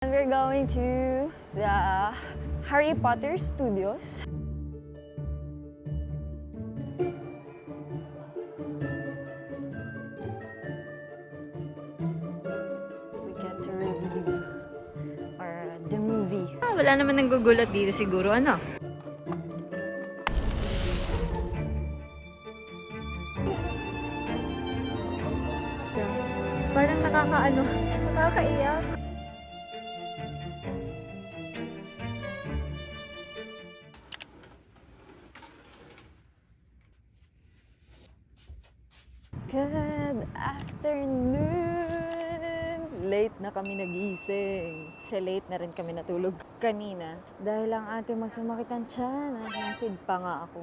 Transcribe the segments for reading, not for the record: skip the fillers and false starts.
We're going to the Harry Potter Studios. We get to review the movie. Wala naman nang gugulat dito siguro, ano? Parang nakakaiyak. Good afternoon! Late na kami nagising. Kasi late na rin kami natulog kanina. Dahil ang ate mo sumakit ang tiyan. Nasid pa nga ako.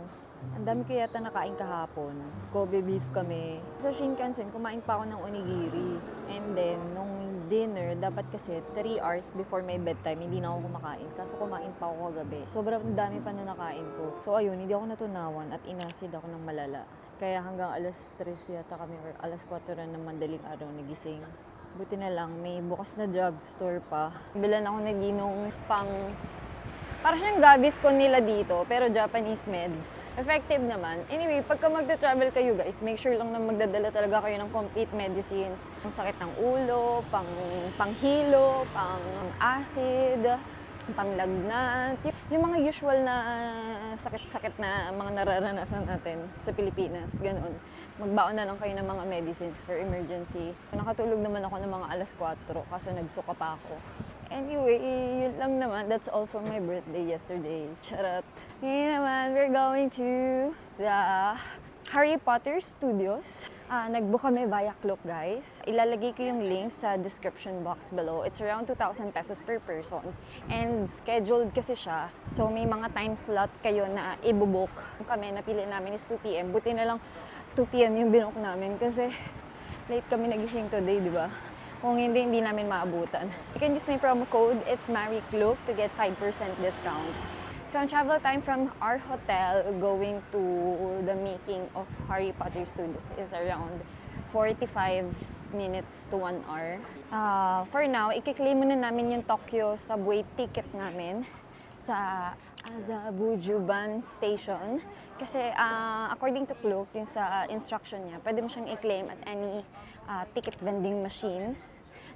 Ang dami ko yata nakain kahapon. Kobe beef kami. Sa Shinkansen, kumain pa ako ng onigiri. And then, nung dinner, dapat kasi 3 hours before my bedtime, hindi na ako kumakain. Kaso kumain pa ako kagabi. Sobrang dami pa na nakain ko. So ayun, hindi ako natunawan at inasid ako ng malala. Kaya hanggang alas 3 yata kami or alas 4 na ng madaling araw nagising. Buti na lang, may bukas na drugstore pa. Bilan ako naginong para siyang Gaviscon nila dito, pero Japanese meds. Effective naman. Anyway, pagka magta-travel kayo guys, make sure lang na magdadala talaga kayo ng complete medicines. Pang sakit ng ulo, panghilo, pang acid, panglagnat. Yung mga usual na sakit-sakit na mga nararanasan natin sa Pilipinas, ganun. Magbaon na lang kayo ng mga medicines for emergency. Nakatulog naman ako ng mga alas 4, kaso nagsuka pa ako. Anyway, yun lang naman. That's all for my birthday yesterday. Charot. Ngayon naman, we're going to the Harry Potter Studios. Nag-book kami via Klook, guys. Ilalagay ko yung link sa description box below. It's around 2,000 pesos per person. And scheduled kasi siya. So, may mga time slot kayo na i-book. Kami, napili namin is 2 p.m. Buti na lang 2 p.m. yung binook namin kasi late kami nagising today, di ba? Kung hindi namin maabutan. You can use my promo code, it's MaryKlook, to get 5% discount. So, ang travel time from our hotel going to the making of Harry Potter Studios is around 45 minutes to 1 hour. For now, i-claim muna namin yung Tokyo subway ticket namin sa Azabujuban Station. Kasi according to Klook, yung sa instruction niya, pwede mo siyang i-claim at any ticket vending machine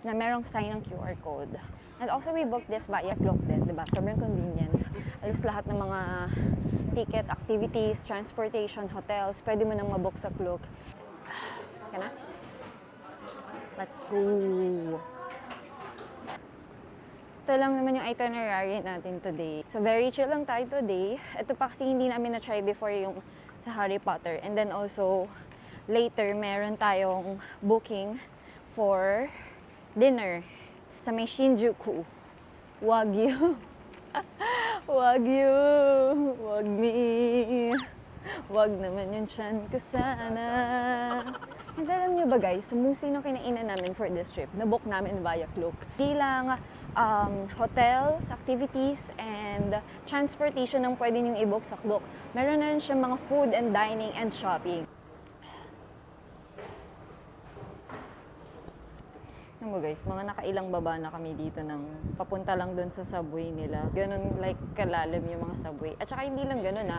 na merong sign ng QR code. And also, we booked this via Klook din, diba? Sobrang convenient. Alos lahat ng mga ticket, activities, transportation, hotels, pwede mo nang mabook sa Klook. Kana? Let's go! Ito lang naman yung itinerary natin today. So, very chill lang tayo today. Ito pa kasi hindi namin na-try before yung sa Harry Potter. And then also, later, meron tayong booking for dinner sa may Shinjuku. Wagyu. Wagyu. Wag me. Wag naman yung tiyan ko sana. And alam nyo ba guys, mostly nung kinainan namin for this trip, na-book namin via Klook. Di lang hotels, activities, and transportation ang pwede nyong i-book sa Klook. Meron na rin siya mga food and dining and shopping. Ano mo guys, mga nakailang baba na kami dito ng papunta lang dun sa subway nila. Ganun like kalalim yung mga subway. At saka hindi lang ganun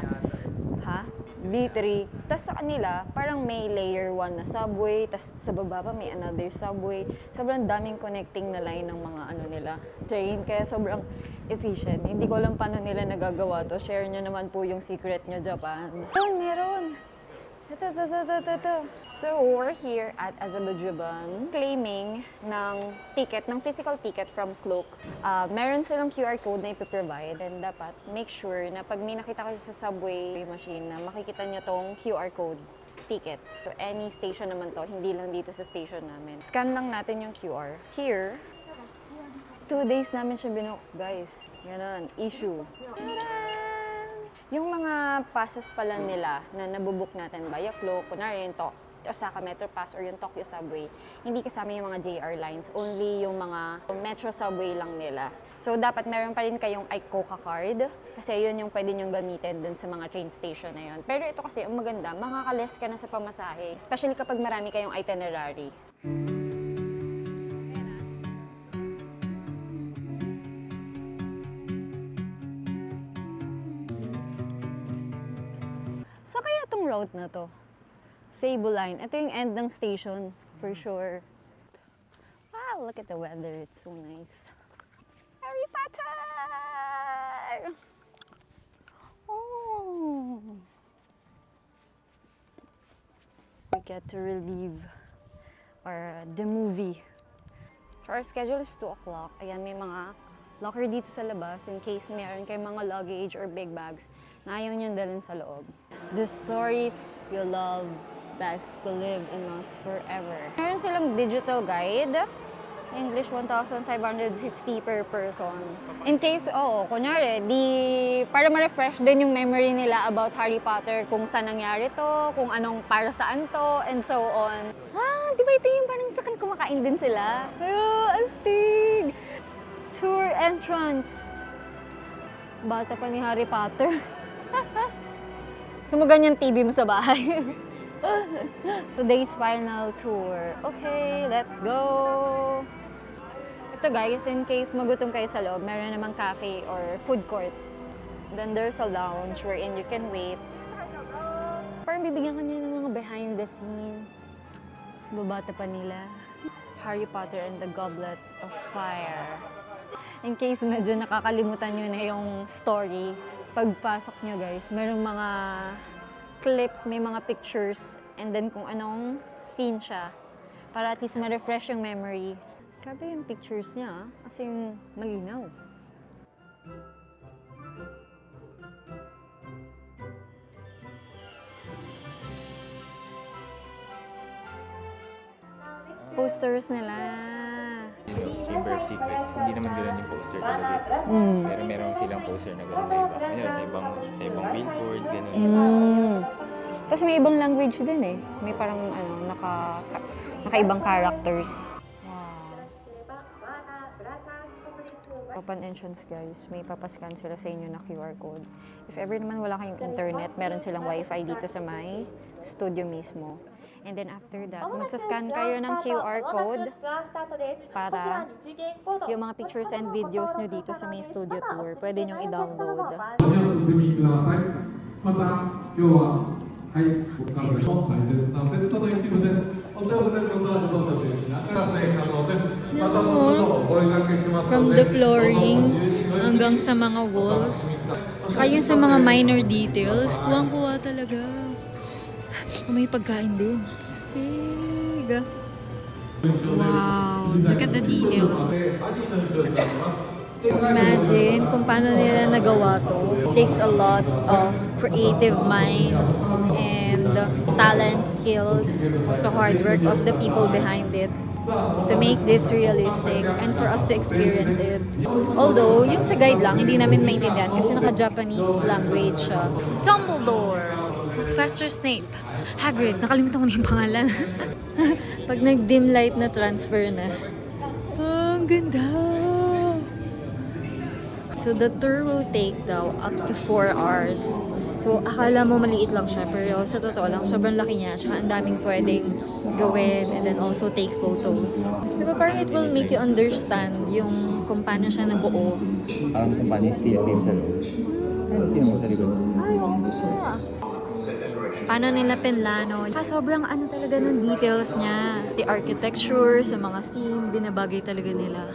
B3. Tapos sa kanila, parang may layer 1 na subway, tapos sa baba pa may another subway. Sobrang daming connecting na line ng mga nila, train. Kaya sobrang efficient. Hindi ko alam paano nila nagagawa to. Share nyo naman po yung secret nyo, Japan. Meron! Ito. So, we're here at Azabujuban claiming ng ticket, ng physical ticket from Klook. Meron silang QR code na ipiprovide and dapat make sure na pag may nakita kayo sa subway machine na makikita nyo tong QR code ticket. So, any station naman to, hindi lang dito sa station namin. Scan lang natin yung QR. Here, 2 days namin siya binook, guys. Ganon, issue. Yung mga passes pala nila na nabubook natin via Klook, kunwari yung Osaka Metro Pass or yung Tokyo Subway, hindi kasama yung mga JR lines, only yung mga Metro Subway lang nila. So, dapat meron pa rin kayong iCoca card, kasi yun yung pwede nyong gamitin dun sa mga train station na yun. Pero ito kasi, ang maganda, makaka-less ka na sa pamasahe, especially kapag marami kayong itinerary. route na to? Cebu Line. Ito yung end ng station, for sure. Wow, look at the weather. It's so nice. Harry Potter! Oh! We get to relieve the movie. So our schedule is 2 o'clock. Ayan, may mga locker dito sa labas in case meron kayong mga luggage or big bags na ayaw nyo dalhin sa loob. The stories you love best to live in us forever. Meron silang digital guide. English 1,550 per person. In case, kunyari, para ma-refresh din yung memory nila about Harry Potter, kung saan nangyari to, kung anong para saan to, and so on. Di ba ito yung parang sakan kumakain din sila? Astig! Tour entrance. Bata pa ni Harry Potter. Sumugan yung TV mo sa bahay. Today's final tour. Okay, let's go! Ito guys, in case magutom kayo sa loob, meron namang cafe or food court. Then there's a lounge wherein you can wait. Parang bibigyan ka niya ng mga behind the scenes. Babata pa nila. Harry Potter and the Goblet of Fire. In case medyo nakakalimutan nyo na yung story, pagpasok nyo guys, merong mga clips, may mga pictures, and then kung anong scene siya, para at least ma-refresh yung memory. Grabe yung pictures niya, kasi malinaw. Posters nila. Chamber of Secrets, hindi naman gano'n yung poster talaga. Pero meron silang poster na gano'n na iba. Ayun, sa ibang billboard, gano'n. Kasi may ibang language din eh. May parang naka-ibang characters. Wow. Open entrance guys, may papascan sila sa inyo na QR code. If ever naman wala kayong internet, meron silang wifi dito sa may studio mismo. And then after that, magsascan kayo ng QR code para yung mga pictures and videos nyo dito sa may studio tour, pwede nyong i-download. また今日はご家族の大切なセットの一部です。お手を振ることは自動車中に撮影可能です。また後ほどお声掛けしますの From で、 the flooring hanggang sa mga walls. Saka yung sa mga minor details, kuwang-kuwa talaga. May pagkain din. Astig. Wow, look at the details. Imagine kung paano nila nagawa to. It takes a lot of creative minds and talent, skills, so hard work of the people behind it to make this realistic and for us to experience it. Although, yung sa guide lang, hindi namin maintindihan kasi naka-Japanese language siya. Dumbledore. Professor Snape. Hagrid, nakalimutan ko na yung pangalan. Pag nag-dim light na transfer na. Ang ganda! So the tour will take daw up to 4 hours. So akala mo maliit lang siya, pero sa totoo lang, sobrang laki niya. Tsaka ang daming pwedeng gawin and then also take photos. Diba parang it will make you understand yung kung paano siya nabuo. Parang kung paano yung steel beam sa loob. Ayun, tingnan mo sa likod. Ay, oo. Paano nila pinlano. Sobrang ano talaga ng details niya. The architecture, sa mga scene, binabagay talaga nila.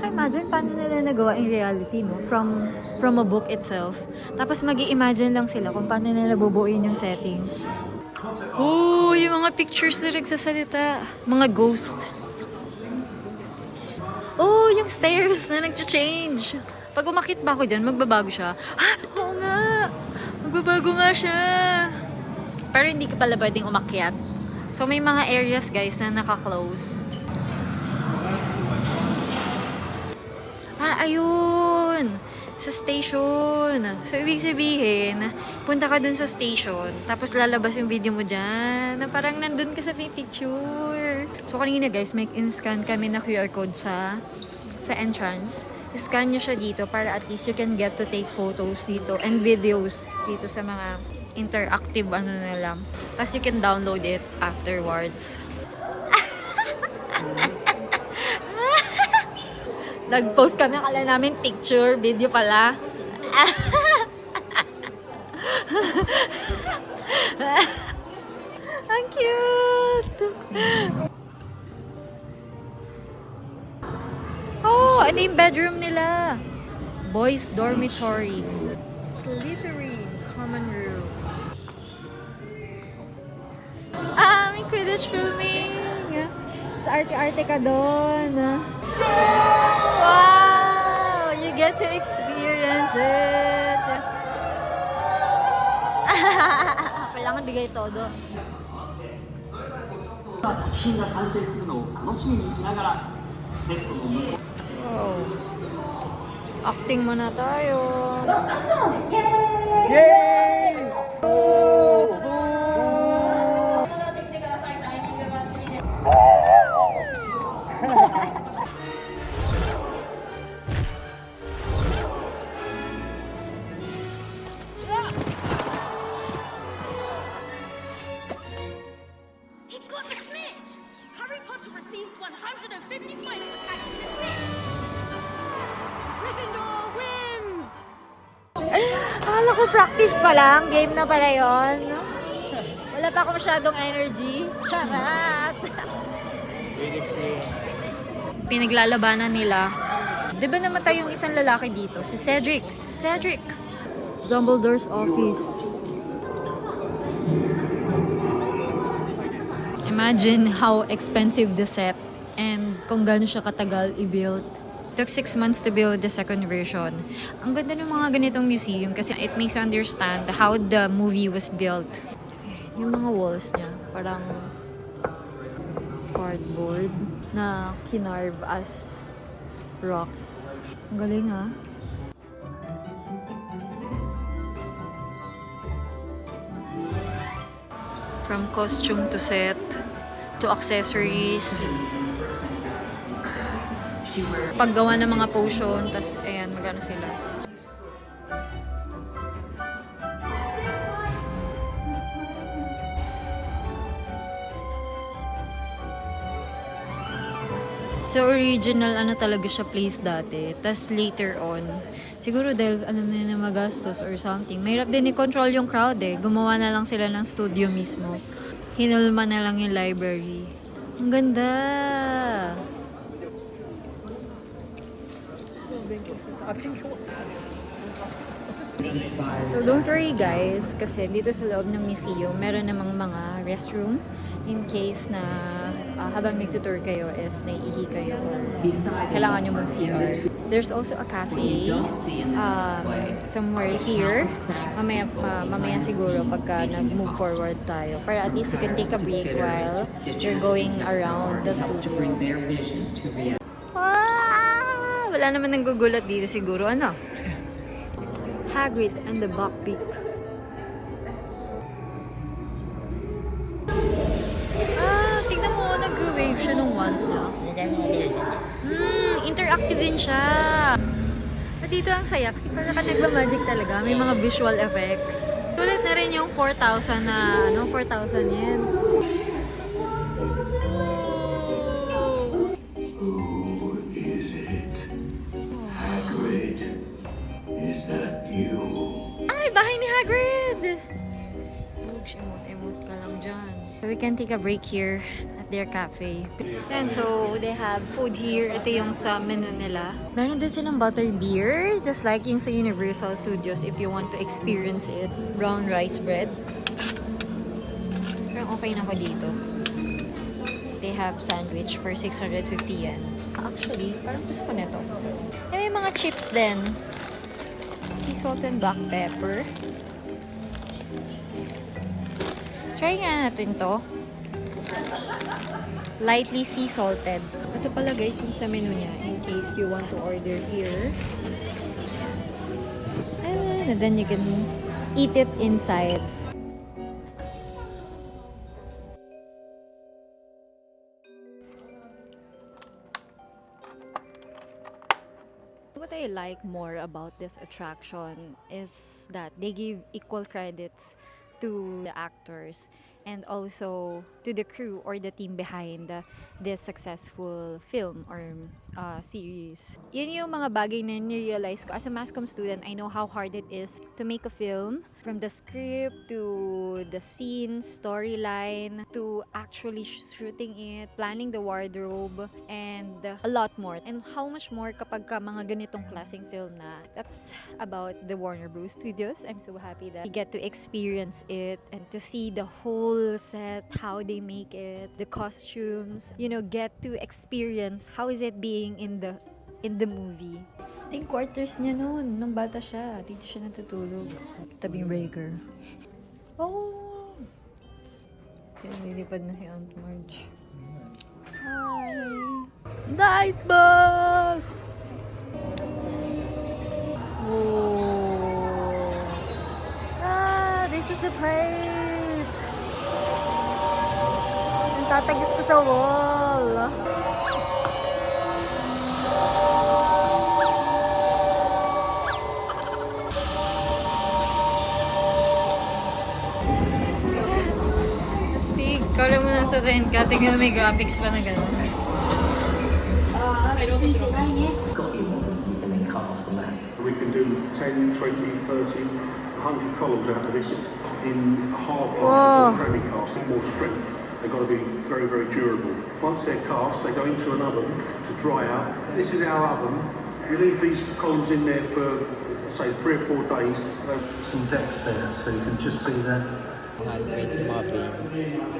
Imagine paano nila nagawa in reality, no? From a book itself. Tapos mag-i-imagine lang sila kung paano nila bubuuin yung settings. Oh, yung mga pictures na nagsasalita. Mga ghost. Oh, yung stairs na nag-change. Pag umakit ba ako dyan, magbabago siya. Ha? Oo nga! Magbabago nga siya. Pero hindi ka pala pwedeng umakyat. So may mga areas guys na naka-close. Ayun! Sa station. So, ibig sabihin, punta ka dun sa station, tapos lalabas yung video mo dyan, na parang nandun ka sa picture. So, kanina guys, may in-scan kami na QR code sa entrance. Scan nyo siya dito para at least you can get to take photos dito and videos dito sa mga interactive ano nila. Tapos you can download it afterwards. Nag-post kami, akala namin picture, video pala. Ang cute! Oh, ito yung bedroom nila. Boys dormitory. Slytherin common room. Ah, may Quidditch filming. Sa arte-arte ka doon. Wow! You get to experience it. Kailangan bigay todo. 作品が完成するのを楽しみにしながらセットの向こう Wow. Acting muna tayo. He's got the snitch! Harry Potter receives 150 points for catching the snitch! Gryffindor wins! Akala ko practice pa lang. Game na pala yun. Wala pa ako masyadong energy. Charot! Great experience. Pinaglalabanan nila. Di ba namatay yung isang lalaki dito? Si Cedric. Cedric! Dumbledore's office. Imagine how expensive the set and kung gaano siya katagal i-build. Took 6 months to build the second version. Ang ganda ng mga ganitong museum kasi it makes you understand how the movie was built. Yung mga walls niya, parang cardboard na kinarve as rocks. Ang galing ha? From costume to set, to accessories. Paggawa ng mga potion, tas ayan, magano sila. So original ano talaga siya place dati. Tas later on, siguro dahil alam na magastos or something, mahirap din i-control yung crowd eh. Gumawa na lang sila ng studio mismo. Hinulma na lang yung library. Ang ganda! So don't worry guys, kasi dito sa loob ng museum, meron namang mga restroom in case na habang nagtutour kayo is naiihi kayo or kailangan nyo mag-CR. There's also a cafe somewhere here. Mamaya siguro pagka nag-move forward tayo. Para at least you can take a break while you're going around the studio. Ah, wala naman nang gugulat dito siguro. Ano? Hagrid and the Buckbeak. Ah, tignan mo, nag-wave siya nung wand niya. Interactive din siya. At dito ang saya kasi parang ka nagma-magic talaga. May mga visual effects. Sulit na rin yung 4,000 na, 4,000 yen. Ay, bahay ni Hagrid! Huwag emote ka lang dyan. So we can take a break here at their cafe. And so, they have food here. Ito yung sa menu nila. Meron din silang butter beer, just like yung sa Universal Studios if you want to experience it. Brown rice bread. Parang okay na ako dito. They have sandwich for 650 yen. Actually, parang gusto ko nito. And may mga chips din. Sea salt and black pepper. Try nga natin to. Lightly sea salted. Ito pala guys yung sa menu niya in case you want to order here. And then you can eat it inside. What I like more about this attraction is that they give equal credits to the actors and also to the crew or the team behind this successful film or series. Yun yung mga bagay na ni-realize ko. As a mass comm student, I know how hard it is to make a film From the script to the scene, storyline, to actually shooting it, planning the wardrobe, and a lot more. And how much more kapag ka mga ganitong klaseng film na. That's about the Warner Bros. Studios. I'm so happy that we get to experience it and to see the whole set, how they make it, the costumes, get to experience how is it being in the movie. Ito yung quarters niya noon, nung bata siya. Dito siya natutulog. Tabing breaker. Oh! Nilipad na si Aunt Marge. Hi! Night bus! Oh! This is the place! Ang tatagis ko sa wall. Kala mo na sa tent ka, tingnan mo may graphics pa na gano'n. We can do 10, 20, 30, 100 columns out of this in a hard Whoa. ceramic cast. More strength. They've got to be very, very durable. Once they're cast, they go into an oven to dry out. This is our oven. If you leave these columns in there for, say, 3 or 4 days, there's some depth there, so you can just see that. Handmade yung mga beans.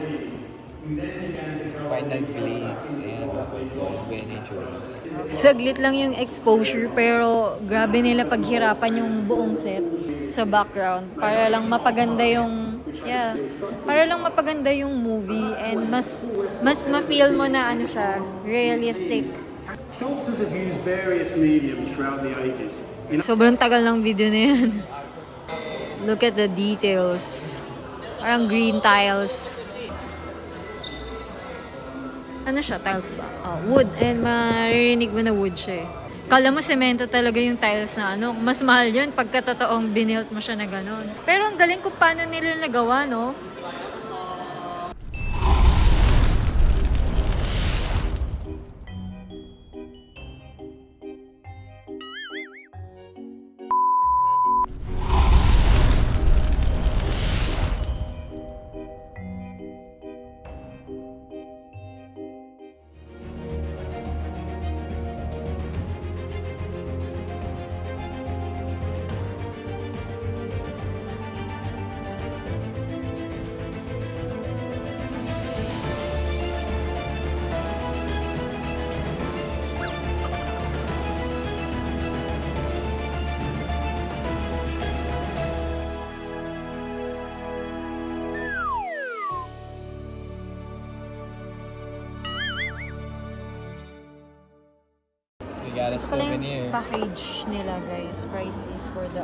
Final glaze and eventually. Saglit lang yung exposure pero grabe nila paghirapan yung buong set sa background para lang mapaganda yung movie and mas ma-feel mo na ano siya, realistic. Sculptors have used various mediums throughout the ages. Sobrang tagal ng video na yan. Look at the details. Parang green tiles. Ano siya? Tiles ba? Oh, wood. And maririnig mo na wood siya eh. Kala mo semento talaga yung tiles na ano. Mas mahal yun pagka totoong binilt mo siya na gano'n. Pero ang galing kung paano nila nagawa, no? We got a Pala yung souvenir. package nila, guys. Price list for the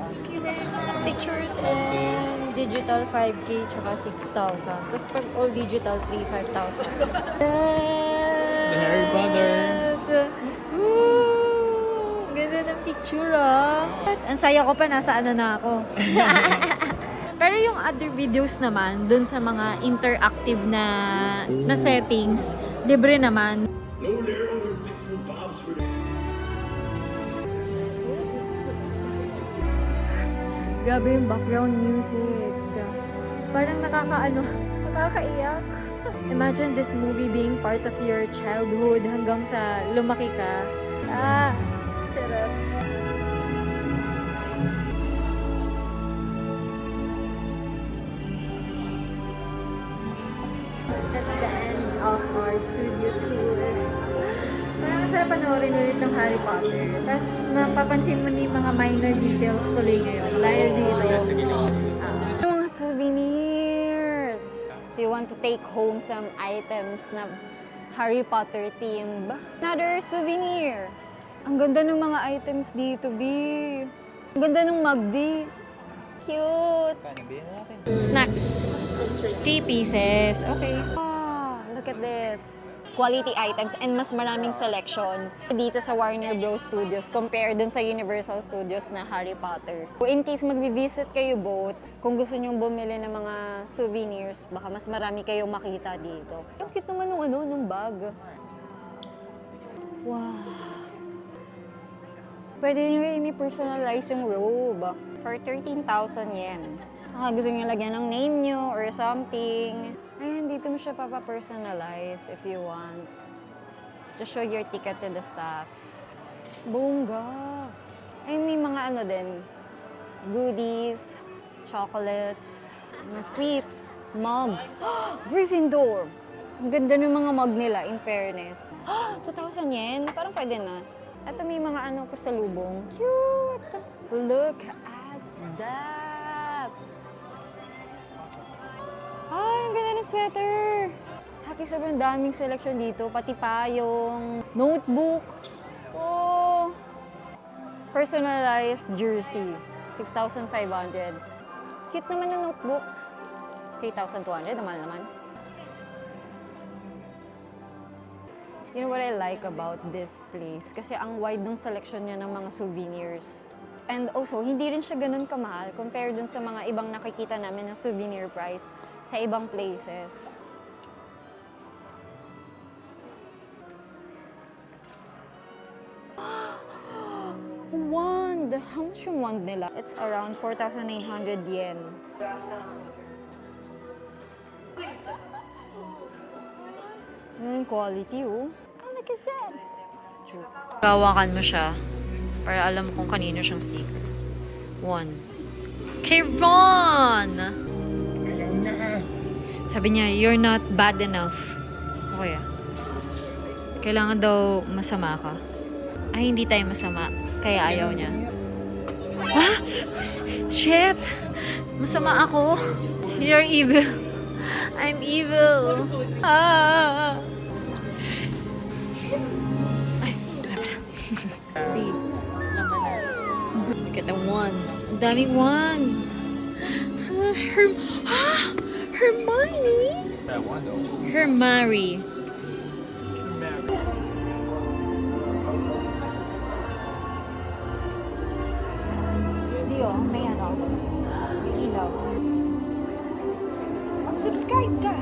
pictures and digital 5K tsaka 6,000. Tapos pag all digital 5,000. The Harry Potter. Woo! Ganda ng picture, ah. Ang saya ko pa, nasa ano na ako. Pero yung other videos naman, dun sa mga interactive na settings, libre naman. Grabe yung background music. Parang nakakaiyak. Imagine this movie being part of your childhood hanggang sa lumaki ka. Charot. That's the end of our studio tour. Parang masarap panoorin ulit ng Harry Potter. Tapos mapapansin mo ni mga minor details tuloy ngayon. Dahil dito. Mga souvenirs. If you want to take home some items na Harry Potter themed. Another souvenir. Ang ganda ng mga items dito, B. Ang ganda ng mug, D. Cute. Paano bilhin natin? Snacks. 3 pieces. Okay. Look at this. Quality items and mas maraming selection dito sa Warner Bros. Studios compared dun sa Universal Studios na Harry Potter. In case magbi-visit kayo both, kung gusto nyong bumili ng mga souvenirs, baka mas marami kayong makita dito. Ang cute naman nung bag. Wow. Pwede nyo rin i-personalize yung robe for 13,000 yen. Gusto niyo lagyan ng name nyo or something. Ayan, dito mo siya papapersonalize if you want. Just show your ticket to the staff. Bongga! Ay, may mga ano din. Goodies, chocolates, mga sweets, mug. Gryffindor! Ang ganda ng mga mug nila, in fairness. 2,000 yen? Parang pwede na. Ito may mga ano pasalubong. Cute! Look at that! Ay, ang ganda ng sweater! Haki, sobrang daming selection dito. Pati pa yung notebook. Oh! Personalized jersey. 6,500. Cute naman yung notebook. 3,200, naman naman. You know what I like about this place? Kasi ang wide ng selection niya ng mga souvenirs. And also, hindi rin siya ganun kamahal compared dun sa mga ibang nakikita namin na souvenir price sa ibang places. Wand! How much yung wand nila? It's around 4,900 yen. Quality, oh. Oh, look at that! Kawakan mo siya para alam mo kung kanino siyang sticker. 1. Kay Ron! Sabi niya, you're not bad enough. Okay ah. Kailangan daw masama ka. Ay, hindi tayo masama. Kaya ayaw niya. Ah! Shit! Masama ako. You're evil. I'm evil. Ah! Ay, wala pala. Di. Laman na. Look at the wands. Ang daming wand. Hermione? That one though. Hermione. Hindi, oh. May ano. May ilaw. Mag-subscribe ka!